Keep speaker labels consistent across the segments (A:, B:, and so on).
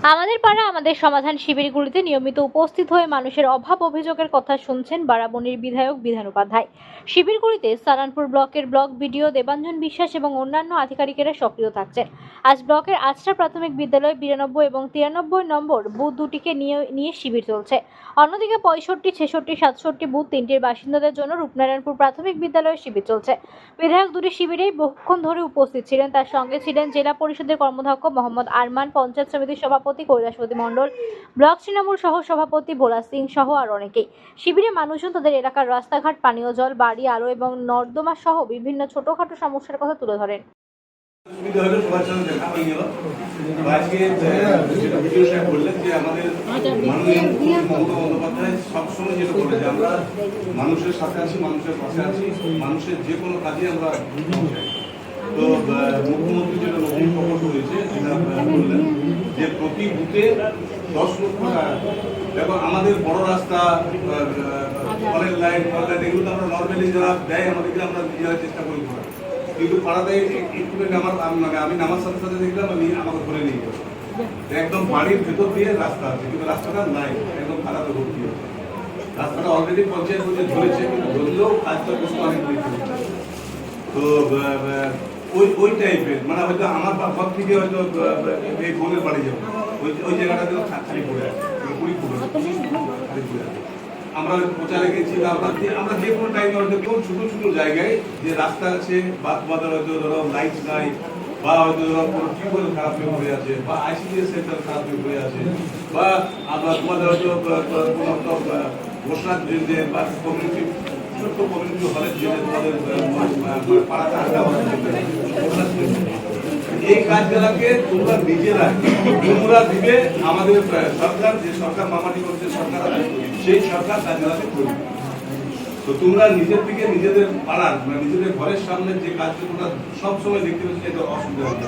A: আমাদের পাড়া আমাদের সমাধান শিবিরগুলিতে নিয়মিত উপস্থিত হয়ে মানুষের অভাব অভিযোগের কথা শুনছেন বারাবণীর বিধায়ক বিধান উপাধ্যায়। শিবিরগুলিতে সালানপুর ব্লকের ব্লক বিডিও দেবাঞ্জন বিশ্বাস এবং অন্যান্য আধিকারিকেরা সক্রিয় থাকছেন। আজ ব্লকের আচরা প্রাথমিক বিদ্যালয় 92 এবং 93 নম্বর বুথ দুটিকে নিয়ে শিবির চলছে। অন্যদিকে 65, 66, 67 বুথ তিনটির বাসিন্দাদের জন্য রূপনারায়ণপুর প্রাথমিক বিদ্যালয়ে শিবির চলছে। বিধায়ক দুটি শিবিরেই বহুক্ষণ ধরে উপস্থিত ছিলেন। তার সঙ্গে ছিলেন জেলা পরিষদের কর্মাধ্যক্ষ মোহাম্মদ আরমান, পঞ্চায়েত সমিতির সভাপতি কৈলাসপতি মণ্ডল, ব্লক তৃণমূল সহ সভাপতি ভোলা সিং সহ আর অনেকেই। শিবিরে মানুষজন তাদের এলাকার রাস্তাঘাট, পানীয় জল, বাড়ি, আলো এবং নর্দমা সহ বিভিন্ন ছোটখাটো সমস্যার কথা তুলে ধরেন।
B: মানুষের সাথে আছি, মানুষের পাশে আছি, মানুষের যে কোনো কাজে আমরা। তো মুখ্যমন্ত্রী যেটা নতুন প্রকল্প হয়েছে, যেটা বললেন যে প্রতি বুথে 10 লক্ষ টাকা। দেখো আমাদের বড় রাস্তা, কলের লাইন, এগুলো তো আমরা নর্মালি যারা দেয় আমাদেরকে আমরা নিজেরা চেষ্টা করি করার। কিন্তু পাড়াতে আমি নামার সাথে সাথে দেখলাম আমাকে ধরে নিয়ে গেল। একদম বাড়ির ভেতর দিয়ে রাস্তা আছে, কিন্তু রাস্তাটা নাই, একদম খারাপে ভর্তি হচ্ছে। রাস্তাটা অলরেডি পঞ্চায়েত বুঝে ধরেছে, কিন্তু ধরলেও কাজটা করতে অনেক বেশি। তো ওই টাইপের মানে হয়তো আমার ঘর থেকে হয়তো এই বোনের বাড়ি যাবো, ওই জায়গাটা খালি পড়ে আছে, পুরি পড়ে খালি পড়ে আছে। আমরা প্রচারে গেছি, আমরা যে কোনো টাইমে হয়তো কোন ছোট ছোট জায়গায় যে রাস্তা আছে বা তোমাদের হয়তো ধরো লাইট নাই, বা হয়তো ধরো কোনো টিউবওয়েল খারাপ হয়ে পড়ে আছে, বা আইসিডিএস সেন্টার খারাপ হয়ে পড়ে আছে, বা আমরা তোমাদের হয়তো কোনো ঘোষণা যে বা কমিউনিটি ছোট্ট কমিউনিটি হলের জন্য তোমাদের পাড়াতে আড্ডা এই কাজগুলাকে তোমরা নিজেরা দিবে। আমাদের সরকার যে সরকার মামাটি করছে, সরকার সেই সরকার কাজগুলাকে করবে। তো তোমরা নিজের থেকে নিজেদের পাড়ার নিজেদের ঘরের সামনে যে কাজটা তোমরা সবসময় দেখতে পাচ্ছি, এটা অসুবিধা হচ্ছে।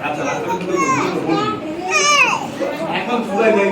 B: আচ্ছা রাস্তাটা এখন পুরাই নেই।